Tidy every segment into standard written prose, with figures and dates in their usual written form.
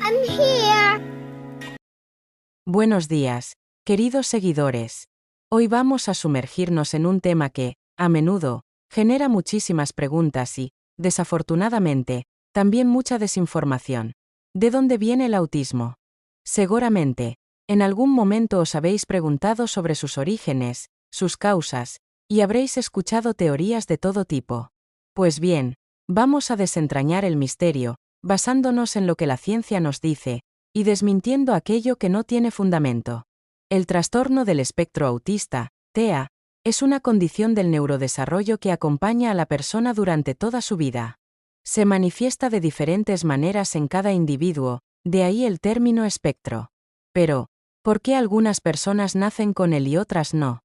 I'm here. Buenos días, queridos seguidores. Hoy vamos a sumergirnos en un tema que, a menudo, genera muchísimas preguntas y, desafortunadamente, también mucha desinformación. ¿De dónde viene el autismo? Seguramente, en algún momento os habéis preguntado sobre sus orígenes, sus causas, y habréis escuchado teorías de todo tipo. Pues bien, vamos a desentrañar el misterio, basándonos en lo que la ciencia nos dice, y desmintiendo aquello que no tiene fundamento. El trastorno del espectro autista, TEA, es una condición del neurodesarrollo que acompaña a la persona durante toda su vida. Se manifiesta de diferentes maneras en cada individuo, de ahí el término espectro. Pero, ¿por qué algunas personas nacen con él y otras no?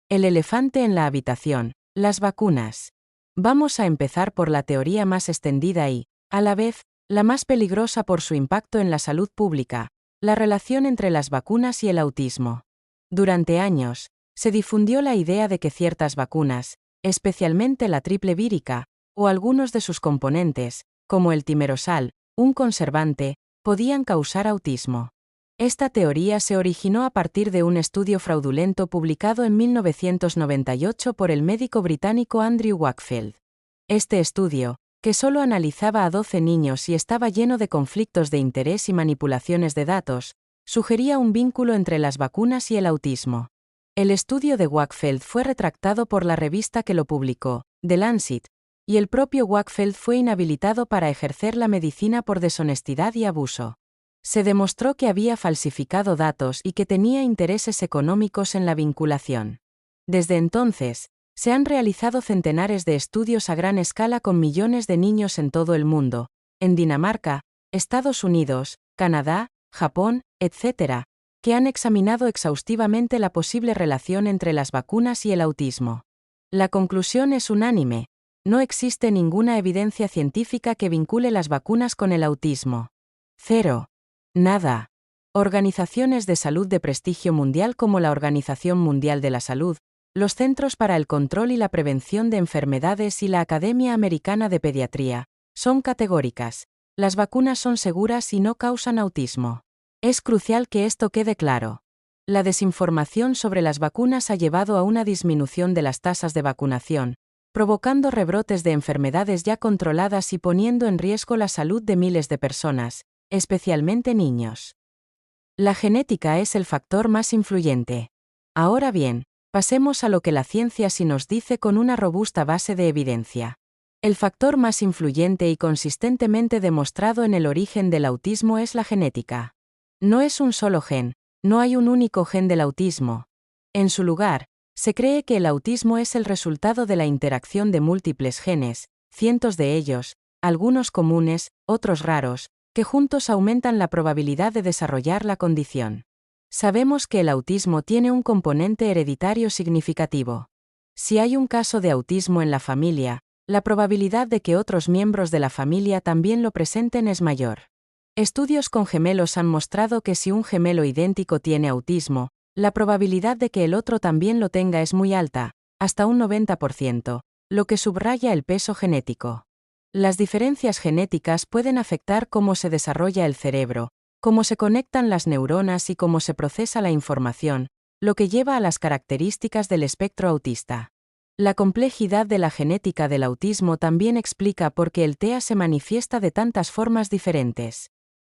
El elefante en la habitación, las vacunas. Vamos a empezar por la teoría más extendida y, a la vez, la más peligrosa por su impacto en la salud pública, la relación entre las vacunas y el autismo. Durante años, se difundió la idea de que ciertas vacunas, especialmente la triple vírica, o algunos de sus componentes, como el timerosal, un conservante, podían causar autismo. Esta teoría se originó a partir de un estudio fraudulento publicado en 1998 por el médico británico Andrew Wakefield. Este estudio, que solo analizaba a 12 niños y estaba lleno de conflictos de interés y manipulaciones de datos, sugería un vínculo entre las vacunas y el autismo. El estudio de Wakefield fue retractado por la revista que lo publicó, The Lancet, y el propio Wakefield fue inhabilitado para ejercer la medicina por deshonestidad y abuso. Se demostró que había falsificado datos y que tenía intereses económicos en la vinculación. Desde entonces, se han realizado centenares de estudios a gran escala con millones de niños en todo el mundo, en Dinamarca, Estados Unidos, Canadá, Japón, etc., que han examinado exhaustivamente la posible relación entre las vacunas y el autismo. La conclusión es unánime: no existe ninguna evidencia científica que vincule las vacunas con el autismo. Cero. Nada. Organizaciones de salud de prestigio mundial como la Organización Mundial de la Salud, los Centros para el Control y la Prevención de Enfermedades y la Academia Americana de Pediatría son categóricas: las vacunas son seguras y no causan autismo. Es crucial que esto quede claro. La desinformación sobre las vacunas ha llevado a una disminución de las tasas de vacunación, provocando rebrotes de enfermedades ya controladas y poniendo en riesgo la salud de miles de personas, especialmente niños. La genética es el factor más influyente. Ahora bien, pasemos a lo que la ciencia sí nos dice con una robusta base de evidencia. El factor más influyente y consistentemente demostrado en el origen del autismo es la genética. No es un solo gen, no hay un único gen del autismo. En su lugar, se cree que el autismo es el resultado de la interacción de múltiples genes, cientos de ellos, algunos comunes, otros raros, que juntos aumentan la probabilidad de desarrollar la condición. Sabemos que el autismo tiene un componente hereditario significativo. Si hay un caso de autismo en la familia, la probabilidad de que otros miembros de la familia también lo presenten es mayor. Estudios con gemelos han mostrado que si un gemelo idéntico tiene autismo, la probabilidad de que el otro también lo tenga es muy alta, hasta un 90%, lo que subraya el peso genético. Las diferencias genéticas pueden afectar cómo se desarrolla el cerebro, cómo se conectan las neuronas y cómo se procesa la información, lo que lleva a las características del espectro autista. La complejidad de la genética del autismo también explica por qué el TEA se manifiesta de tantas formas diferentes.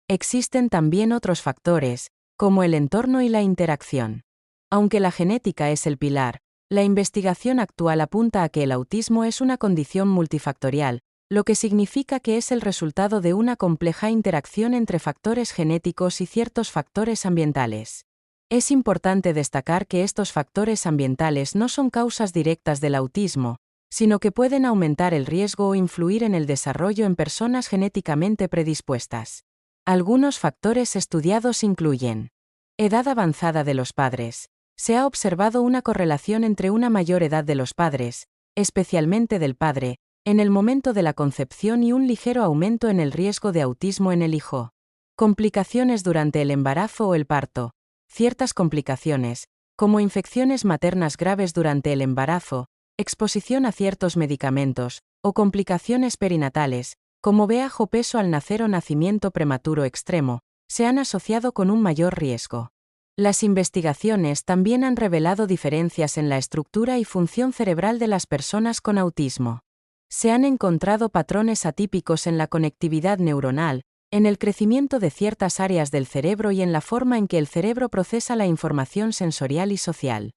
Existen también otros factores, como el entorno y la interacción. Aunque la genética es el pilar, la investigación actual apunta a que el autismo es una condición multifactorial, lo que significa que es el resultado de una compleja interacción entre factores genéticos y ciertos factores ambientales. Es importante destacar que estos factores ambientales no son causas directas del autismo, sino que pueden aumentar el riesgo o influir en el desarrollo en personas genéticamente predispuestas. Algunos factores estudiados incluyen: edad avanzada de los padres. Se ha observado una correlación entre una mayor edad de los padres, especialmente del padre, en el momento de la concepción y un ligero aumento en el riesgo de autismo en el hijo. Complicaciones durante el embarazo o el parto. Ciertas complicaciones, como infecciones maternas graves durante el embarazo, exposición a ciertos medicamentos, o complicaciones perinatales, como bajo peso al nacer o nacimiento prematuro extremo, se han asociado con un mayor riesgo. Las investigaciones también han revelado diferencias en la estructura y función cerebral de las personas con autismo. Se han encontrado patrones atípicos en la conectividad neuronal, en el crecimiento de ciertas áreas del cerebro y en la forma en que el cerebro procesa la información sensorial y social.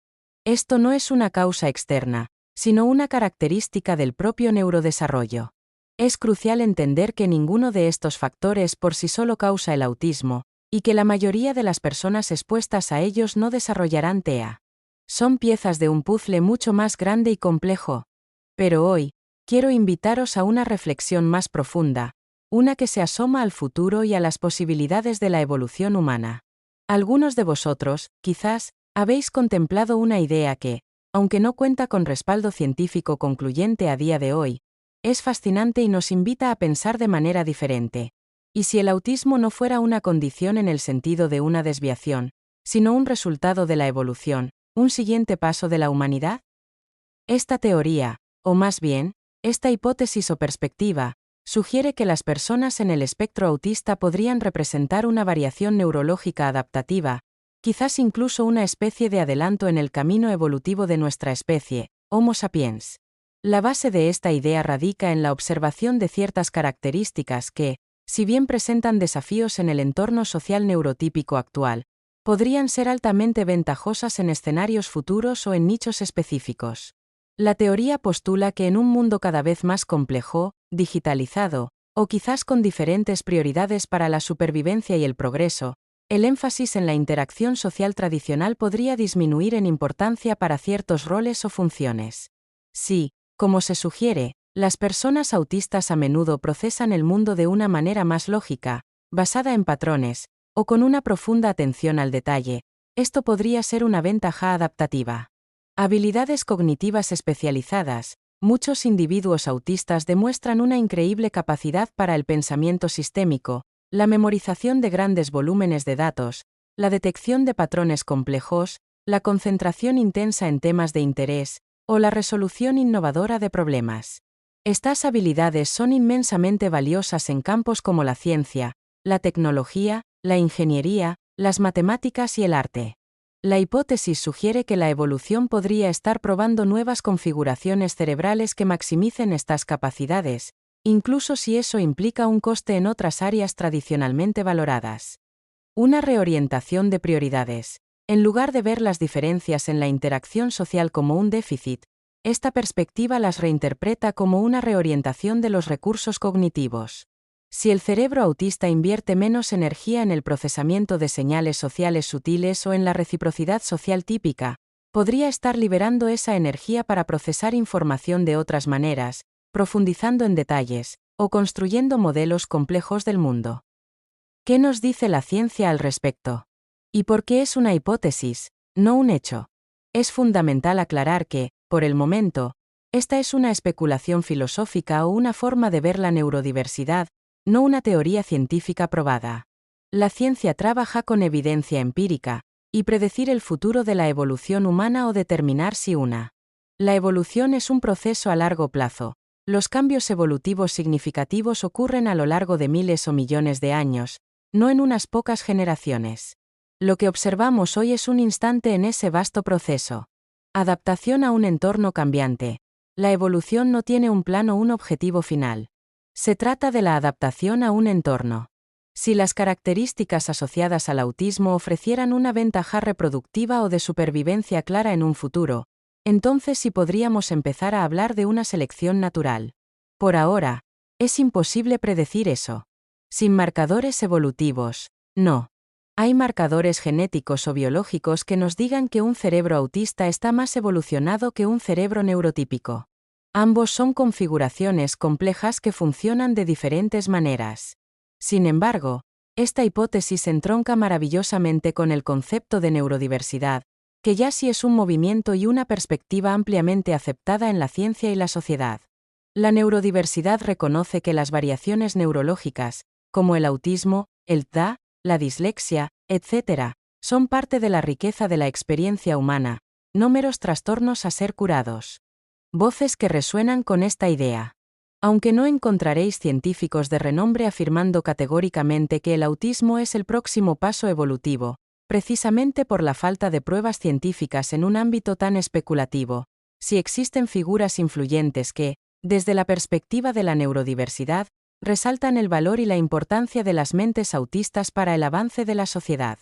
Esto no es una causa externa, sino una característica del propio neurodesarrollo. Es crucial entender que ninguno de estos factores por sí solo causa el autismo, y que la mayoría de las personas expuestas a ellos no desarrollarán TEA. Son piezas de un puzzle mucho más grande y complejo. Pero hoy, quiero invitaros a una reflexión más profunda, una que se asoma al futuro y a las posibilidades de la evolución humana. Algunos de vosotros, quizás, habéis contemplado una idea que, aunque no cuenta con respaldo científico concluyente a día de hoy, es fascinante y nos invita a pensar de manera diferente. ¿Y si el autismo no fuera una condición en el sentido de una desviación, sino un resultado de la evolución, un siguiente paso de la humanidad? Esta teoría, o más bien, esta hipótesis o perspectiva, sugiere que las personas en el espectro autista podrían representar una variación neurológica adaptativa, quizás incluso una especie de adelanto en el camino evolutivo de nuestra especie, Homo sapiens. La base de esta idea radica en la observación de ciertas características que, si bien presentan desafíos en el entorno social neurotípico actual, podrían ser altamente ventajosas en escenarios futuros o en nichos específicos. La teoría postula que en un mundo cada vez más complejo, digitalizado, o quizás con diferentes prioridades para la supervivencia y el progreso, el énfasis en la interacción social tradicional podría disminuir en importancia para ciertos roles o funciones. Sí, como se sugiere, las personas autistas a menudo procesan el mundo de una manera más lógica, basada en patrones, o con una profunda atención al detalle. Esto podría ser una ventaja adaptativa. Habilidades cognitivas especializadas. Muchos individuos autistas demuestran una increíble capacidad para el pensamiento sistémico, la memorización de grandes volúmenes de datos, la detección de patrones complejos, la concentración intensa en temas de interés, o la resolución innovadora de problemas. Estas habilidades son inmensamente valiosas en campos como la ciencia, la tecnología, la ingeniería, las matemáticas y el arte. La hipótesis sugiere que la evolución podría estar probando nuevas configuraciones cerebrales que maximicen estas capacidades, incluso si eso implica un coste en otras áreas tradicionalmente valoradas. Una reorientación de prioridades. En lugar de ver las diferencias en la interacción social como un déficit, esta perspectiva las reinterpreta como una reorientación de los recursos cognitivos. Si el cerebro autista invierte menos energía en el procesamiento de señales sociales sutiles o en la reciprocidad social típica, podría estar liberando esa energía para procesar información de otras maneras, profundizando en detalles, o construyendo modelos complejos del mundo. ¿Qué nos dice la ciencia al respecto? ¿Y por qué es una hipótesis, no un hecho? Es fundamental aclarar que, por el momento, esta es una especulación filosófica o una forma de ver la neurodiversidad, no una teoría científica probada. La ciencia trabaja con evidencia empírica, y predecir el futuro de la evolución humana o determinar si una. La evolución es un proceso a largo plazo. Los cambios evolutivos significativos ocurren a lo largo de miles o millones de años, no en unas pocas generaciones. Lo que observamos hoy es un instante en ese vasto proceso. Adaptación a un entorno cambiante. La evolución no tiene un plan o un objetivo final. Se trata de la adaptación a un entorno. Si las características asociadas al autismo ofrecieran una ventaja reproductiva o de supervivencia clara en un futuro, entonces sí podríamos empezar a hablar de una selección natural. Por ahora, es imposible predecir eso. Sin marcadores evolutivos, no. Hay marcadores genéticos o biológicos que nos digan que un cerebro autista está más evolucionado que un cerebro neurotípico. Ambos son configuraciones complejas que funcionan de diferentes maneras. Sin embargo, esta hipótesis entronca maravillosamente con el concepto de neurodiversidad, que ya sí es un movimiento y una perspectiva ampliamente aceptada en la ciencia y la sociedad. La neurodiversidad reconoce que las variaciones neurológicas, como el autismo, el TDA, la dislexia, etc., son parte de la riqueza de la experiencia humana, no meros trastornos a ser curados. Voces que resuenan con esta idea. Aunque no encontraréis científicos de renombre afirmando categóricamente que el autismo es el próximo paso evolutivo, precisamente por la falta de pruebas científicas en un ámbito tan especulativo, sí existen figuras influyentes que, desde la perspectiva de la neurodiversidad, resaltan el valor y la importancia de las mentes autistas para el avance de la sociedad.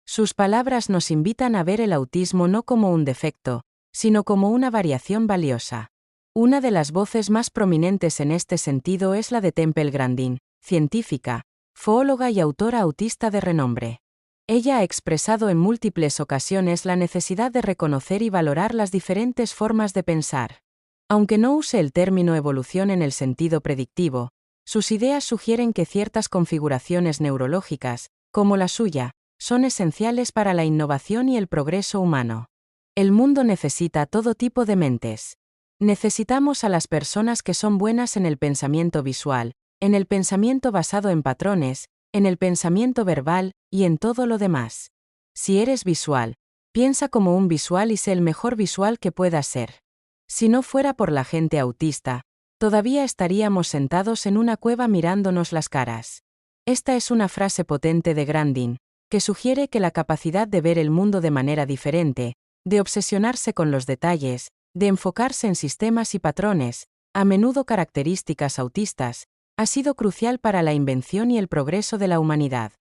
Sus palabras nos invitan a ver el autismo no como un defecto, sino como una variación valiosa. Una de las voces más prominentes en este sentido es la de Temple Grandin, científica, zoóloga y autora autista de renombre. Ella ha expresado en múltiples ocasiones la necesidad de reconocer y valorar las diferentes formas de pensar. Aunque no use el término evolución en el sentido predictivo, sus ideas sugieren que ciertas configuraciones neurológicas, como la suya, son esenciales para la innovación y el progreso humano. El mundo necesita todo tipo de mentes. Necesitamos a las personas que son buenas en el pensamiento visual, en el pensamiento basado en patrones, en el pensamiento verbal, y en todo lo demás. Si eres visual, piensa como un visual y sé el mejor visual que puedas ser. Si no fuera por la gente autista, todavía estaríamos sentados en una cueva mirándonos las caras. Esta es una frase potente de Grandin, que sugiere que la capacidad de ver el mundo de manera diferente, de obsesionarse con los detalles, de enfocarse en sistemas y patrones, a menudo características autistas, ha sido crucial para la invención y el progreso de la humanidad.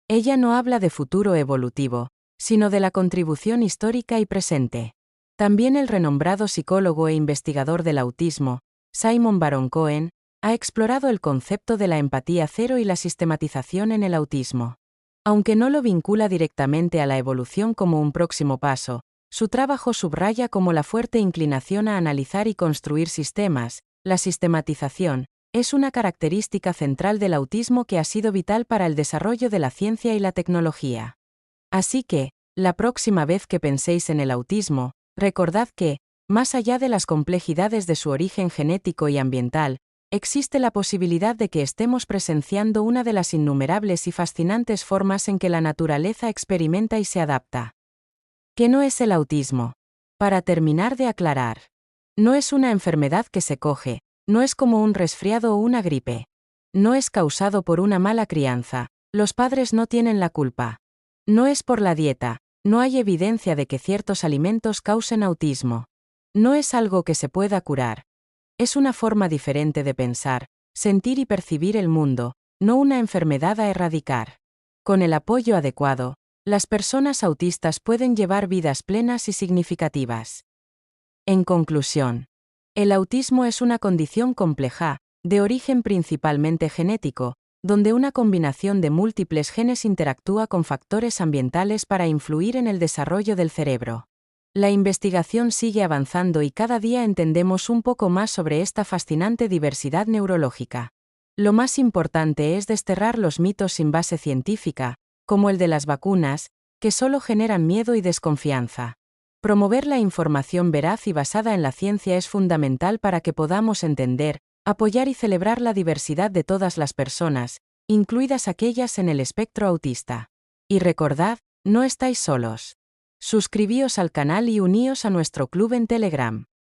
Ella no habla de futuro evolutivo, sino de la contribución histórica y presente. También el renombrado psicólogo e investigador del autismo, Simon Baron-Cohen, ha explorado el concepto de la empatía cero y la sistematización en el autismo. Aunque no lo vincula directamente a la evolución como un próximo paso, su trabajo subraya como la fuerte inclinación a analizar y construir sistemas. La sistematización es una característica central del autismo que ha sido vital para el desarrollo de la ciencia y la tecnología. Así que, la próxima vez que penséis en el autismo, recordad que, más allá de las complejidades de su origen genético y ambiental, existe la posibilidad de que estemos presenciando una de las innumerables y fascinantes formas en que la naturaleza experimenta y se adapta. ¿Qué no es el autismo? Para terminar de aclarar. No es una enfermedad que se coge, no es como un resfriado o una gripe. No es causado por una mala crianza, los padres no tienen la culpa. No es por la dieta, no hay evidencia de que ciertos alimentos causen autismo. No es algo que se pueda curar. Es una forma diferente de pensar, sentir y percibir el mundo, no una enfermedad a erradicar. Con el apoyo adecuado, las personas autistas pueden llevar vidas plenas y significativas. En conclusión, el autismo es una condición compleja, de origen principalmente genético, donde una combinación de múltiples genes interactúa con factores ambientales para influir en el desarrollo del cerebro. La investigación sigue avanzando y cada día entendemos un poco más sobre esta fascinante diversidad neurológica. Lo más importante es desterrar los mitos sin base científica, como el de las vacunas, que solo generan miedo y desconfianza. Promover la información veraz y basada en la ciencia es fundamental para que podamos entender, apoyar y celebrar la diversidad de todas las personas, incluidas aquellas en el espectro autista. Y recordad, no estáis solos. Suscribíos al canal y uníos a nuestro club en Telegram.